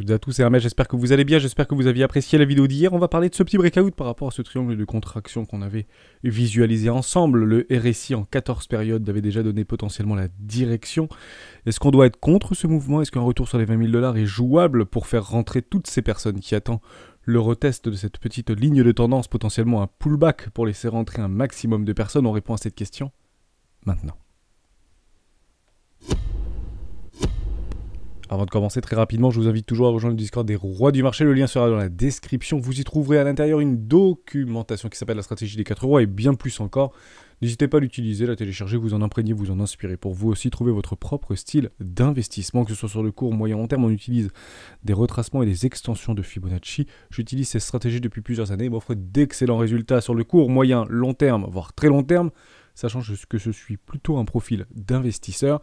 toutes et à tous, c'est Hermès, j'espère que vous allez bien, j'espère que vous aviez apprécié la vidéo d'hier. On va parler de ce petit breakout par rapport à ce triangle de contraction qu'on avait visualisé ensemble. Le RSI en 14 périodes avait déjà donné potentiellement la direction. Est-ce qu'on doit être contre ce mouvement? Est-ce qu'un retour sur les 20 000 $ est jouable pour faire rentrer toutes ces personnes qui attendent le retest de cette petite ligne de tendance, potentiellement un pullback pour laisser rentrer un maximum de personnes? On répond à cette question maintenant. Avant de commencer très rapidement, je vous invite toujours à rejoindre le Discord des rois du marché. Le lien sera dans la description. Vous y trouverez à l'intérieur une documentation qui s'appelle la stratégie des 4 rois et bien plus encore. N'hésitez pas à l'utiliser, la télécharger, vous en imprégner, vous en inspirer pour vous aussi trouver votre propre style d'investissement, que ce soit sur le court, moyen, long terme. On utilise des retracements et des extensions de Fibonacci. J'utilise ces stratégies depuis plusieurs années et m'offre d'excellents résultats sur le court, moyen, long terme, voire très long terme, sachant que je suis plutôt un profil d'investisseur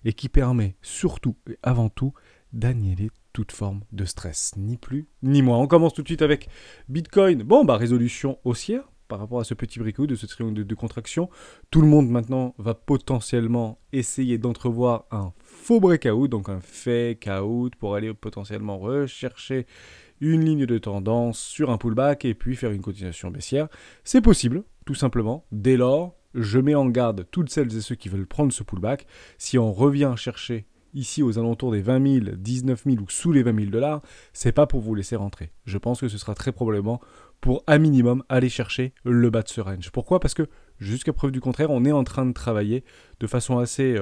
et qui permet surtout et avant tout d'annihiler toute forme de stress, ni plus ni moins. On commence tout de suite avec Bitcoin. Bon, résolution haussière par rapport à ce petit breakout de ce triangle de contraction. Tout le monde maintenant va potentiellement essayer d'entrevoir un faux breakout, donc un fake out pour aller potentiellement rechercher une ligne de tendance sur un pullback et puis faire une continuation baissière. C'est possible, tout simplement. Dès lors, je mets en garde toutes celles et ceux qui veulent prendre ce pullback. Si on revient chercher ici aux alentours des 20 000, 19 000 ou sous les 20 000 $, c'est pas pour vous laisser rentrer. Je pense que ce sera très probablement pour à minimum aller chercher le bas de ce range. Pourquoi? Parce que jusqu'à preuve du contraire, on est en train de travailler de façon assez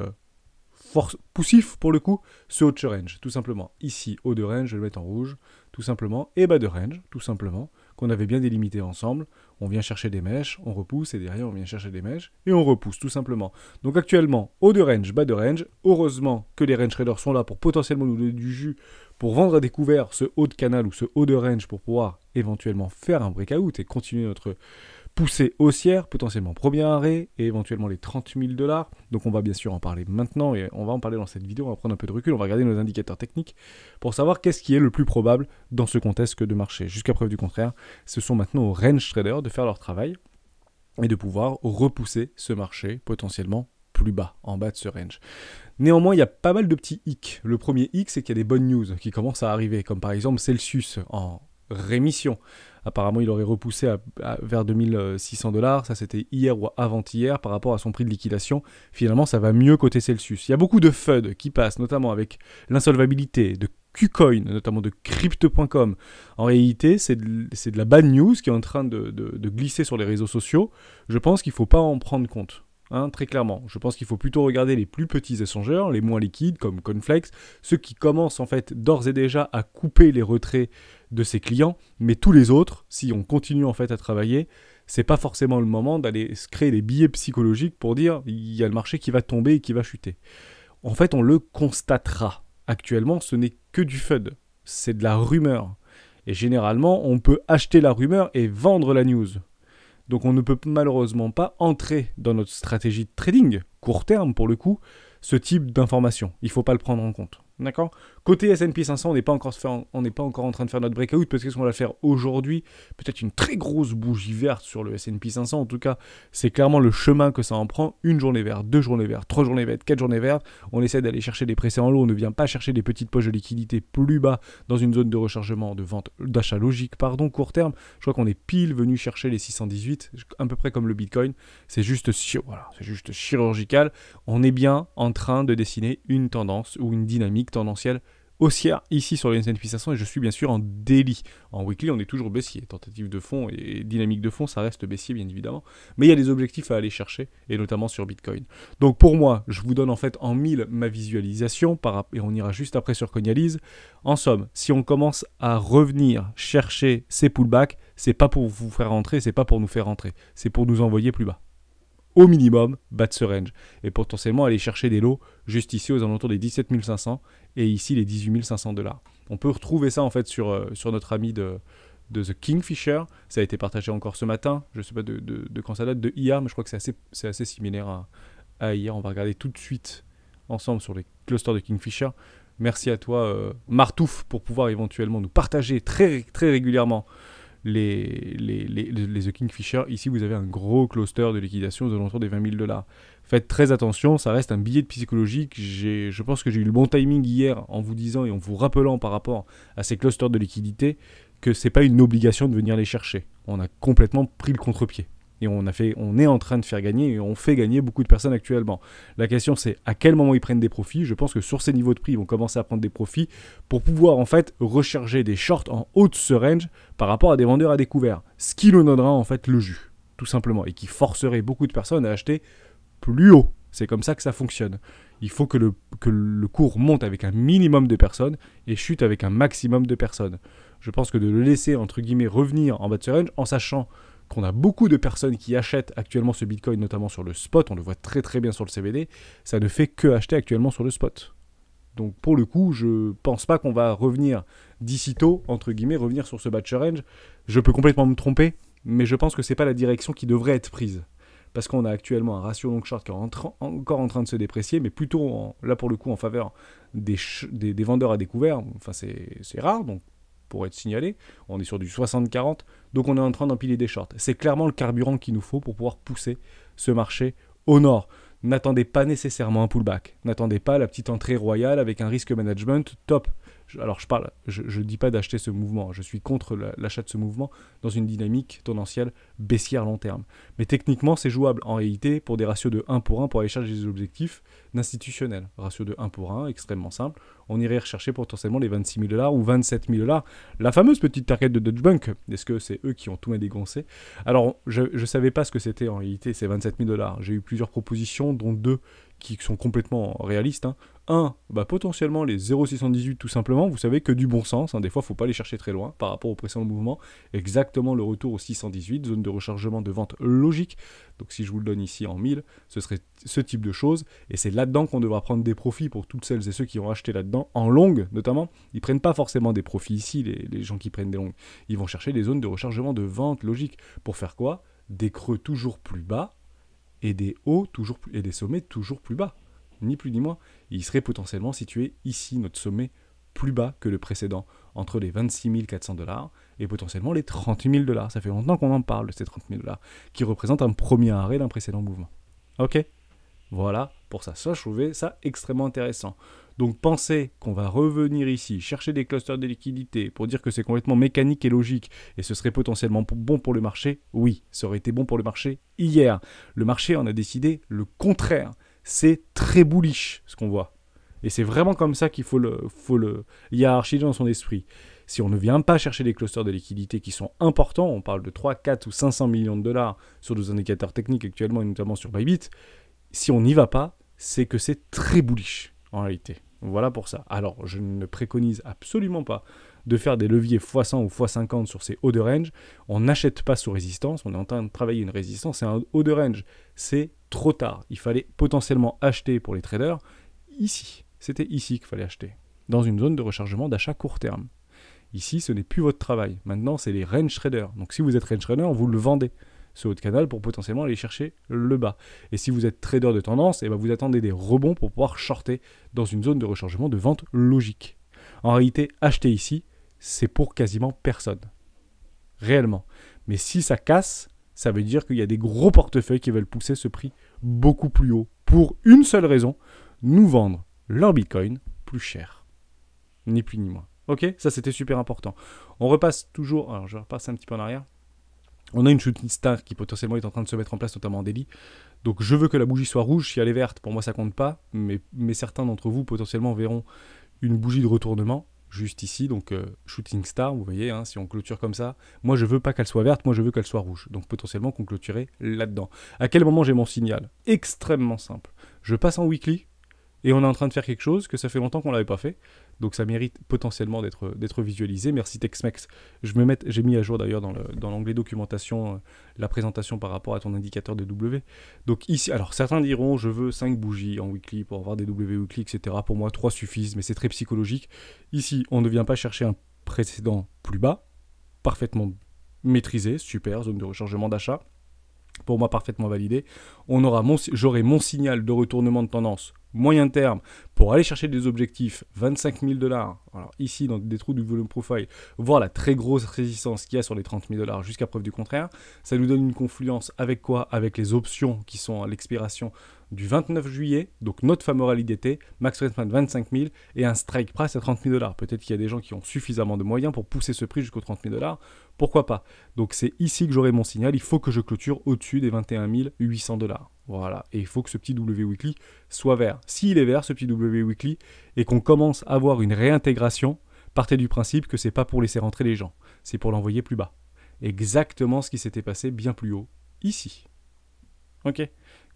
poussif pour le coup ce haut de range, tout simplement. Ici, haut de range, je vais le mettre en rouge, tout simplement, et bas de range, tout simplement, qu'on avait bien délimité ensemble. On vient chercher des mèches, on repousse, et derrière on vient chercher des mèches, et on repousse, tout simplement. Donc actuellement, haut de range, bas de range. Heureusement que les range traders sont là pour potentiellement nous donner du jus, pour vendre à découvert ce haut de canal ou ce haut de range pour pouvoir éventuellement faire un breakout et continuer notre poussée haussière, potentiellement premier arrêt et éventuellement les 30 000 $. Donc on va bien sûr en parler maintenant et on va en parler dans cette vidéo. On va prendre un peu de recul, on va regarder nos indicateurs techniques pour savoir qu'est-ce qui est le plus probable dans ce contexte de marché. Jusqu'à preuve du contraire, ce sont maintenant aux range traders de faire leur travail et de pouvoir repousser ce marché potentiellement plus bas, en bas de ce range. Néanmoins, il y a pas mal de petits hicks. Le premier hic, c'est qu'il y a des bonnes news qui commencent à arriver, comme par exemple Celsius en rémission. Apparemment, il aurait repoussé vers 2600 $. Ça, c'était hier ou avant-hier par rapport à son prix de liquidation. Finalement, ça va mieux côté Celsius. Il y a beaucoup de FUD qui passent, notamment avec l'insolvabilité de KuCoin, notamment de Crypto.com. En réalité, c'est de la bad news qui est en train de glisser sur les réseaux sociaux. Je pense qu'il ne faut pas en prendre compte. Très clairement, je pense qu'il faut plutôt regarder les plus petits échangeurs, les moins liquides comme Conflex, ceux qui commencent en fait d'ores et déjà à couper les retraits de ses clients, mais tous les autres, si on continue en fait à travailler, c'est pas forcément le moment d'aller se créer des billets psychologiques pour dire il y a le marché qui va tomber et qui va chuter. En fait, on le constatera. Actuellement, ce n'est que du FUD, c'est de la rumeur. Et généralement, on peut acheter la rumeur et vendre la news. Donc on ne peut malheureusement pas entrer dans notre stratégie de trading, court terme pour le coup, ce type d'information. Il ne faut pas le prendre en compte. D'accord? Côté S&P 500, on n'est pas encore en train de faire notre breakout, parce qu'est-ce qu'on va faire aujourd'hui? Peut-être une très grosse bougie verte sur le S&P 500. En tout cas, c'est clairement le chemin que ça en prend. Une journée verte, 2 journées vertes, 3 journées vertes, 4 journées vertes. On essaie d'aller chercher des pressés en lot. On ne vient pas chercher des petites poches de liquidité plus bas dans une zone de rechargement, de vente, d'achat logique, court terme. Je crois qu'on est pile venu chercher les 618, à peu près comme le Bitcoin. C'est juste chirurgical. On est bien en train de dessiner une tendance ou une dynamique tendancielle haussière ici sur le S&P 500 et je suis bien sûr en daily. En weekly, on est toujours baissier. Tentative de fond et dynamique de fond, ça reste baissier bien évidemment. Mais il y a des objectifs à aller chercher et notamment sur Bitcoin. Donc pour moi, je vous donne en fait en 1000 ma visualisation et on ira juste après sur Coinalyse. En somme, si on commence à revenir chercher ces pullbacks, c'est pas pour vous faire rentrer, c'est pas pour nous faire rentrer. C'est pour nous envoyer plus bas. Au minimum, bas de ce range. Et potentiellement aller chercher des lots juste ici aux alentours des 17 500 et ici les 18 500 $. On peut retrouver ça en fait sur notre ami de The Kingfisher. Ça a été partagé encore ce matin. Je ne sais pas de quand ça date, de hier, mais je crois que c'est assez similaire à hier. On va regarder tout de suite ensemble sur les clusters de Kingfisher. Merci à toi, Martouf, pour pouvoir éventuellement nous partager très, très régulièrement les The Kingfisher. Ici, vous avez un gros cluster de liquidation aux alentours des 20 000 $. Faites très attention, ça reste un billet de psychologique. Je pense que j'ai eu le bon timing hier en vous disant et en vous rappelant par rapport à ces clusters de liquidité que c'est pas une obligation de venir les chercher. On a complètement pris le contre-pied. Et on est en train de faire gagner, et on fait gagner beaucoup de personnes actuellement. La question c'est à quel moment ils prennent des profits. Je pense que sur ces niveaux de prix, ils vont commencer à prendre des profits pour pouvoir en fait recharger des shorts en haut de ce range par rapport à des vendeurs à découvert. Ce qui nous donnera en fait le jus, tout simplement, et qui forcerait beaucoup de personnes à acheter plus haut. C'est comme ça que ça fonctionne. Il faut que le cours monte avec un minimum de personnes et chute avec un maximum de personnes. Je pense que de le laisser, entre guillemets, revenir en bas de ce range, en sachant qu'on a beaucoup de personnes qui achètent actuellement ce Bitcoin, notamment sur le spot, on le voit très très bien sur le CBD, ça ne fait que acheter actuellement sur le spot. Donc pour le coup, je pense pas qu'on va revenir d'ici tôt, entre guillemets, revenir sur ce batch range. Je peux complètement me tromper, mais je pense que c'est pas la direction qui devrait être prise. Parce qu'on a actuellement un ratio long short qui est encore en train de se déprécier, mais plutôt là pour le coup en faveur des vendeurs à découvert. Enfin c'est rare, donc pour être signalé, on est sur du 60-40, donc on est en train d'empiler des shorts. C'est clairement le carburant qu'il nous faut pour pouvoir pousser ce marché au nord. N'attendez pas nécessairement un pullback, n'attendez pas la petite entrée royale avec un risk management top. Alors je dis pas d'acheter ce mouvement, je suis contre l'achat de ce mouvement dans une dynamique tendancielle baissière long terme. Mais techniquement c'est jouable en réalité pour des ratios de 1 pour 1 pour aller chercher des objectifs d'institutionnels. Ratio de 1 pour 1, extrêmement simple. On irait rechercher potentiellement les 26 000 $ ou 27 000 $. La fameuse petite target de Deutsche Bank, est-ce que c'est eux qui ont tout dégoncé? Alors je ne savais pas ce que c'était en réalité ces 27 000 $. J'ai eu plusieurs propositions dont 2 qui sont complètement réalistes. Un, potentiellement les 0,618 tout simplement, vous savez que du bon sens, des fois il ne faut pas les chercher très loin par rapport au précédent mouvement, exactement le retour au 618, zone de rechargement de vente logique, donc si je vous le donne ici en 1000, ce serait ce type de choses, et c'est là-dedans qu'on devra prendre des profits pour toutes celles et ceux qui ont acheté là-dedans, en longue notamment, ils ne prennent pas forcément des profits ici, les gens qui prennent des longues, ils vont chercher des zones de rechargement de vente logique, pour faire quoi? Des creux toujours plus bas, et des hauts toujours plus, et des sommets toujours plus bas, ni plus ni moins. Il serait potentiellement situé ici, notre sommet plus bas que le précédent, entre les 26 400 $ et potentiellement les 30 000 $. Ça fait longtemps qu'on en parle de ces 30 000 $, qui représentent un premier arrêt d'un précédent mouvement. Ok? Voilà pour ça. Ça, je trouvais ça extrêmement intéressant. Donc pensez qu'on va revenir ici, chercher des clusters de liquidité pour dire que c'est complètement mécanique et logique et ce serait potentiellement bon pour le marché. Oui, ça aurait été bon pour le marché hier. Le marché en a décidé le contraire. C'est très bullish ce qu'on voit. Et c'est vraiment comme ça qu'il faut le hiérarchiser dans son esprit. Si on ne vient pas chercher des clusters de liquidité qui sont importants, on parle de 3, 4 ou 500 millions de dollars sur nos indicateurs techniques actuellement et notamment sur Bybit, si on n'y va pas, c'est que c'est très bullish en réalité. Voilà pour ça. Alors, je ne préconise absolument pas de faire des leviers x100 ou x50 sur ces hauts de range. On n'achète pas sous résistance, on est en train de travailler une résistance, c'est un haut de range. C'est trop tard. Il fallait potentiellement acheter pour les traders ici. C'était ici qu'il fallait acheter, dans une zone de rechargement d'achat court terme. Ici, ce n'est plus votre travail. Maintenant, c'est les range traders. Donc, si vous êtes range trader, vous le vendez, ce haut de canal, pour potentiellement aller chercher le bas. Et si vous êtes trader de tendance, vous attendez des rebonds pour pouvoir shorter dans une zone de rechargement de vente logique. En réalité, acheter ici, c'est pour quasiment personne. Réellement. Mais si ça casse, ça veut dire qu'il y a des gros portefeuilles qui veulent pousser ce prix beaucoup plus haut. Pour une seule raison, nous vendre leur Bitcoin plus cher. Ni plus ni moins. Ok, ça c'était super important. On repasse toujours, alors je vais repasser un petit peu en arrière. On a une shooting star qui potentiellement est en train de se mettre en place, notamment en daily. Donc je veux que la bougie soit rouge. Si elle est verte, pour moi ça compte pas. Mais certains d'entre vous potentiellement verront une bougie de retournement juste ici. Donc shooting star, vous voyez, si on clôture comme ça. Moi je veux pas qu'elle soit verte, moi je veux qu'elle soit rouge. Donc potentiellement qu'on clôturait là-dedans. À quel moment j'ai mon signal? Extrêmement simple. Je passe en weekly. Et on est en train de faire quelque chose que ça fait longtemps qu'on ne l'avait pas fait. Donc ça mérite potentiellement d'être visualisé. Merci Texmex. J'ai mis à jour d'ailleurs dans l'onglet documentation la présentation par rapport à ton indicateur de W. Donc ici, alors certains diront je veux 5 bougies en weekly pour avoir des W weekly, etc. Pour moi 3 suffisent, mais c'est très psychologique. Ici, on ne vient pas chercher un précédent plus bas. Parfaitement maîtrisé, super, zone de rechargement d'achat. Pour moi parfaitement validé. J'aurai mon signal de retournement de tendance moyen terme, pour aller chercher des objectifs, 25 000 $, alors ici dans des trous du volume profile, voir la très grosse résistance qu'il y a sur les 30 000 $ jusqu'à preuve du contraire, ça nous donne une confluence avec quoi? Avec les options qui sont à l'expiration du 29 juillet, donc notre fameux rallye d'été, max rate 25 000 et un strike price à 30 000 $. Peut-être qu'il y a des gens qui ont suffisamment de moyens pour pousser ce prix jusqu'aux 30 000 $, pourquoi pas? Donc c'est ici que j'aurai mon signal, il faut que je clôture au-dessus des 21 800 $. Voilà, et il faut que ce petit W Weekly soit vert. S'il est vert, ce petit W Weekly, et qu'on commence à avoir une réintégration, partez du principe que c'est pas pour laisser rentrer les gens, c'est pour l'envoyer plus bas. Exactement ce qui s'était passé bien plus haut, ici. Ok?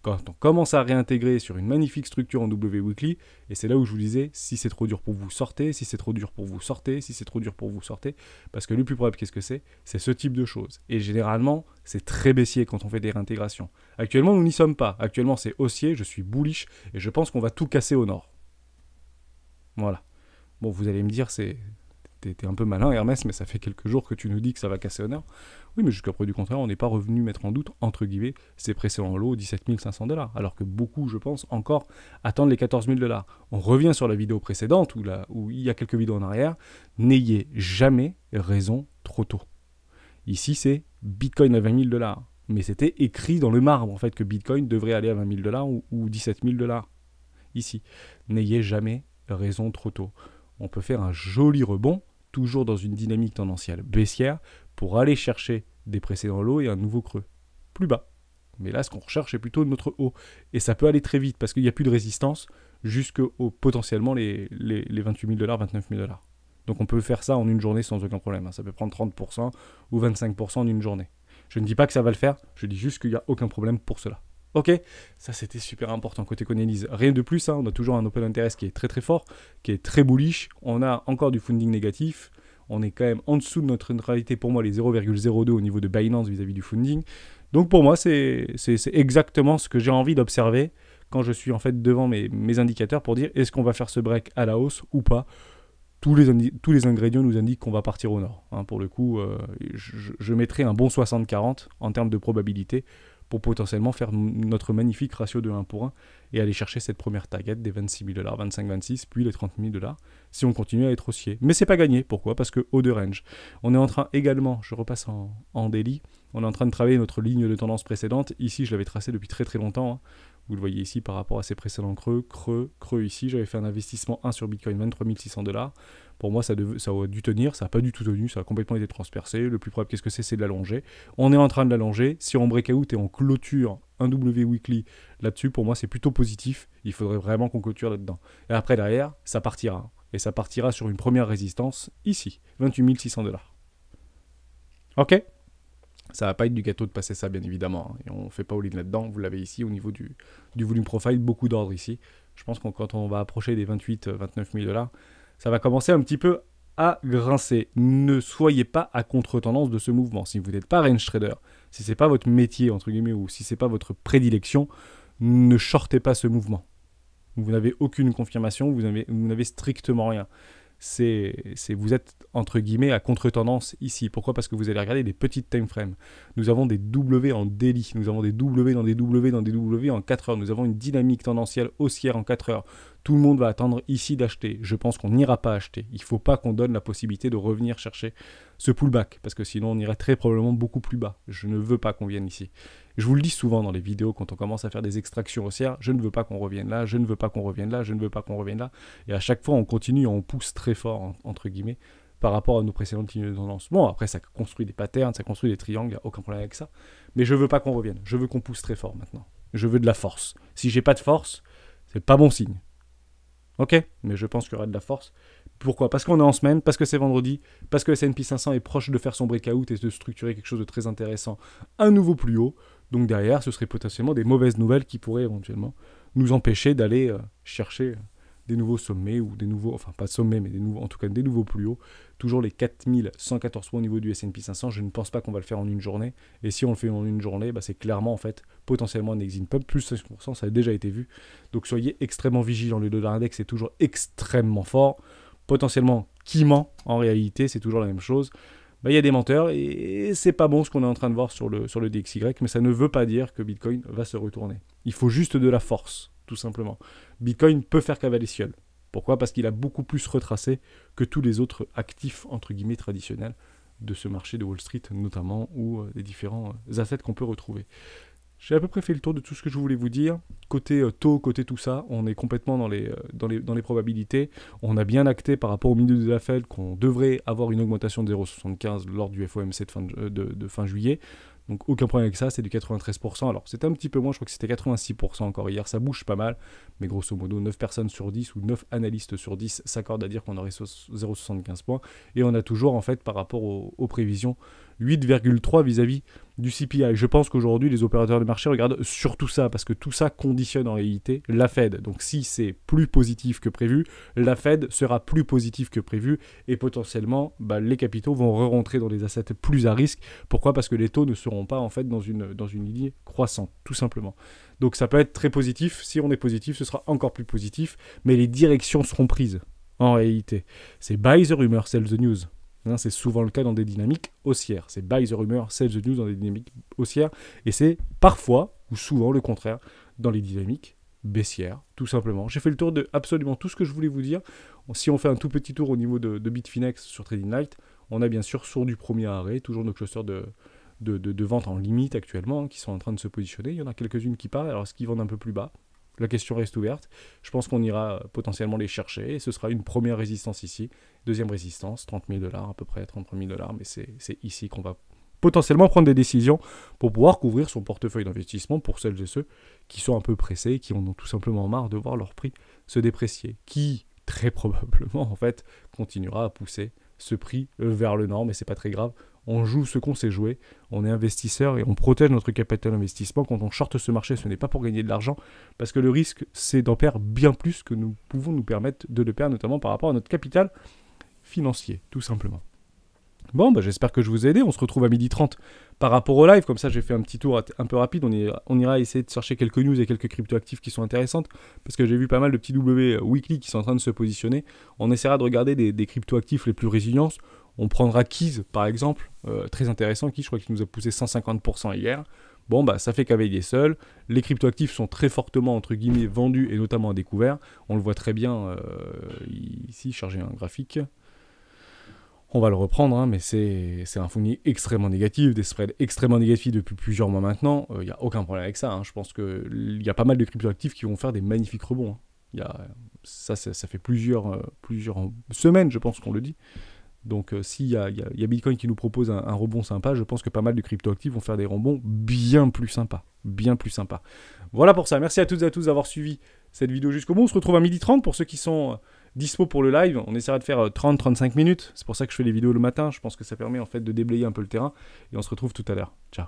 Quand on commence à réintégrer sur une magnifique structure en W Weekly, et c'est là où je vous disais, si c'est trop dur pour vous, sortez, si c'est trop dur pour vous, sortez, si c'est trop dur pour vous, sortez, parce que le plus probable, qu'est-ce que c'est? C'est ce type de choses. Et généralement, c'est très baissier quand on fait des réintégrations. Actuellement, nous n'y sommes pas. Actuellement, c'est haussier, je suis bullish, et je pense qu'on va tout casser au nord. Voilà. Bon, vous allez me dire, t'es un peu malin, Hermès, mais ça fait quelques jours que tu nous dis que ça va casser au nord. Oui, mais jusqu'à preuve du contraire, on n'est pas revenu mettre en doute, entre guillemets, ces précédents lots 17 500 $. Alors que beaucoup, je pense, encore attendent les 14 000 $. On revient sur la vidéo précédente, où il y a quelques vidéos en arrière. N'ayez jamais raison trop tôt. Ici, c'est Bitcoin à 20 000 $. Mais c'était écrit dans le marbre, en fait, que Bitcoin devrait aller à 20 000 $ ou 17 000 $. Ici. N'ayez jamais raison trop tôt. On peut faire un joli rebond, toujours dans une dynamique tendancielle baissière, pour aller chercher des précédents lots et un nouveau creux, plus bas. Mais là, ce qu'on recherche, c'est plutôt notre haut. Et ça peut aller très vite, parce qu'il n'y a plus de résistance jusqu'au potentiellement les 28 000 $, 29 000 $. Donc on peut faire ça en une journée sans aucun problème. Ça peut prendre 30% ou 25% en une journée. Je ne dis pas que ça va le faire, je dis juste qu'il n'y a aucun problème pour cela. Ok, ça c'était super important côté Coinbase. Rien de plus, on a toujours un open interest qui est très très fort, qui est très bullish. On a encore du funding négatif. On est quand même en dessous de notre neutralité, pour moi, les 0,02 au niveau de Binance vis-à-vis du funding. Donc pour moi, c'est exactement ce que j'ai envie d'observer quand je suis en fait devant mes indicateurs pour dire est-ce qu'on va faire ce break à la hausse ou pas. Tous les ingrédients nous indiquent qu'on va partir au nord. Pour le coup, je mettrai un bon 60-40 en termes de probabilité pour potentiellement faire notre magnifique ratio de 1 pour 1 et aller chercher cette première target des 26 000 $, 25-26, puis les 30 000 $, si on continue à être haussier. Mais c'est pas gagné, pourquoi? Parce que haut de range. On est en train également, je repasse en daily, on est en train de travailler notre ligne de tendance précédente. Ici, je l'avais tracée depuis très très longtemps. Vous le voyez ici par rapport à ces précédents creux ici. J'avais fait un investissement 1 sur Bitcoin, 23 600 $. Pour moi, ça a dû tenir, ça n'a pas du tout tenu, ça a complètement été transpercé. Le plus probable, qu'est-ce que c'est de l'allonger. On est en train de l'allonger. Si on breakout et on clôture un W Weekly là-dessus, pour moi, c'est plutôt positif. Il faudrait vraiment qu'on clôture là-dedans. Et après, derrière, ça partira. Et ça partira sur une première résistance, ici, 28 600 $. Ok? Ça va pas être du gâteau de passer ça, bien évidemment. Et on ne fait pas all-in là-dedans. Vous l'avez ici, au niveau du volume profile, beaucoup d'ordre ici. Je pense que quand on va approcher des 28-29 000 $, ça va commencer un petit peu à grincer. Ne soyez pas à contre-tendance de ce mouvement. Si vous n'êtes pas range trader, si ce n'est pas votre métier, entre guillemets, ou si ce n'est pas votre prédilection, ne shortez pas ce mouvement. Vous n'avez aucune confirmation, vous n'avez strictement rien. Vous êtes, entre guillemets, à contre-tendance ici. Pourquoi? Parce que vous allez regarder des petites time frames. Nous avons des W en daily, nous avons des W dans des W dans des W en 4 heures. Nous avons une dynamique tendancielle haussière en 4 heures. Tout le monde va attendre ici d'acheter. Je pense qu'on n'ira pas acheter. Il ne faut pas qu'on donne la possibilité de revenir chercher ce pullback, parce que sinon on irait très probablement beaucoup plus bas. Je ne veux pas qu'on vienne ici. Je vous le dis souvent dans les vidéos quand on commence à faire des extractions haussières, je ne veux pas qu'on revienne là, je ne veux pas qu'on revienne là, je ne veux pas qu'on revienne là. Et à chaque fois, on continue, on pousse très fort, entre guillemets, par rapport à nos précédentes lignes de tendance. Bon, après, ça construit des patterns, ça construit des triangles, il n'y a aucun problème avec ça. Mais je ne veux pas qu'on revienne, je veux qu'on pousse très fort maintenant. Je veux de la force. Si j'ai pas de force, c'est pas bon signe. Ok? Mais je pense qu'il y aura de la force. Pourquoi? Parce qu'on est en semaine, parce que c'est vendredi, parce que le S&P 500 est proche de faire son breakout et de structurer quelque chose de très intéressant, un nouveau plus haut. Donc derrière, ce serait potentiellement des mauvaises nouvelles qui pourraient éventuellement nous empêcher d'aller chercher des nouveaux sommets ou des nouveaux, enfin pas sommets, mais en tout cas des nouveaux plus hauts. Toujours les 4114 points au niveau du S&P 500. Je ne pense pas qu'on va le faire en une journée. Et si on le fait en une journée, c'est clairement en fait potentiellement un exit pump. Plus 5%, ça a déjà été vu. Donc soyez extrêmement vigilants. Le dollar index est toujours extrêmement fort. Potentiellement qui ment en réalité, c'est toujours la même chose. Il y a des menteurs et c'est pas bon ce qu'on est en train de voir sur le DXY, mais ça ne veut pas dire que Bitcoin va se retourner. Il faut juste de la force. tout simplement. Bitcoin peut faire cavaler seul. Pourquoi? Parce qu'il a beaucoup plus retracé que tous les autres actifs, entre guillemets, traditionnels de ce marché de Wall Street, notamment, ou des différents assets qu'on peut retrouver. J'ai à peu près fait le tour de tout ce que je voulais vous dire. Côté taux, côté tout ça, on est complètement dans les probabilités. On a bien acté par rapport au milieu de la Fed qu'on devrait avoir une augmentation de 0,75 lors du FOMC de fin juillet. Donc aucun problème avec ça, c'est du 93%. Alors c'était un petit peu moins, je crois que c'était 86% encore hier, ça bouge pas mal. Mais grosso modo, 9 personnes sur 10 ou 9 analystes sur 10 s'accordent à dire qu'on aurait 0,75 points. Et on a toujours en fait par rapport aux prévisions 8,3 vis-à-vis du CPI. Je pense qu'aujourd'hui, les opérateurs de marché regardent surtout ça, parce que tout ça conditionne en réalité la Fed. Donc si c'est plus positif que prévu, la Fed sera plus positive que prévu, et potentiellement, les capitaux vont re-rentrer dans des assets plus à risque. Pourquoi? Parce que les taux ne seront pas en fait dans une lignée croissante, tout simplement. Donc ça peut être très positif. Si on est positif, ce sera encore plus positif, mais les directions seront prises, en réalité. C'est buy the rumor, sell the news. C'est souvent le cas dans des dynamiques haussières. C'est buy the rumor, sell the news dans des dynamiques haussières. Et c'est parfois, ou souvent, le contraire, dans les dynamiques baissières, tout simplement. J'ai fait le tour de absolument tout ce que je voulais vous dire. Si on fait un tout petit tour au niveau de Bitfinex sur Trading Light, on a bien sûr sur du premier arrêt, toujours nos clusters de vente en limite actuellement, qui sont en train de se positionner. Il y en a quelques-unes qui partent. Alors, est-ce qu'ils vendent un peu plus bas? La question reste ouverte. Je pense qu'on ira potentiellement les chercher et ce sera une première résistance ici. Deuxième résistance, 30 000 $, à peu près 33 000 $. Mais c'est ici qu'on va potentiellement prendre des décisions pour pouvoir couvrir son portefeuille d'investissement pour celles et ceux qui sont un peu pressés, qui en ont tout simplement marre de voir leur prix se déprécier. Qui, très probablement, en fait, continuera à pousser ce prix vers le nord, mais c'est pas très grave. On joue ce qu'on sait jouer, on est investisseur et on protège notre capital d'investissement. Quand on shorte ce marché, ce n'est pas pour gagner de l'argent, parce que le risque, c'est d'en perdre bien plus que nous pouvons nous permettre de le perdre, notamment par rapport à notre capital financier, tout simplement. Bon, j'espère que je vous ai aidé. On se retrouve à 12h30 par rapport au live. Comme ça, j'ai fait un petit tour un peu rapide. On ira essayer de chercher quelques news et quelques cryptoactifs qui sont intéressantes. Parce que j'ai vu pas mal de petits W weekly qui sont en train de se positionner. On essaiera de regarder des cryptoactifs les plus résilients. On prendra Keys, par exemple. Très intéressant. Keys, je crois qu'il nous a poussé 150% hier. Bon, ça fait cavalier seul. Les cryptoactifs sont très fortement, entre guillemets, vendus et notamment à découvert. On le voit très bien ici, charger un graphique. On va le reprendre, mais c'est un fouillis extrêmement négatif, des spreads extrêmement négatifs depuis plusieurs mois maintenant. Il n'y a aucun problème avec ça. Je pense qu'il y a pas mal de cryptoactifs qui vont faire des magnifiques rebonds. Ça fait plusieurs semaines, je pense qu'on le dit. Donc s'il y a Bitcoin qui nous propose un rebond sympa, je pense que pas mal de cryptoactifs vont faire des rebonds bien plus sympas. Bien plus sympas. Voilà pour ça. Merci à toutes et à tous d'avoir suivi cette vidéo jusqu'au bout. On se retrouve à 12h30 pour ceux qui sont dispo pour le live. On essaiera de faire 30-35 minutes. C'est pour ça que je fais les vidéos le matin. Je pense que ça permet en fait de déblayer un peu le terrain. Et on se retrouve tout à l'heure. Ciao.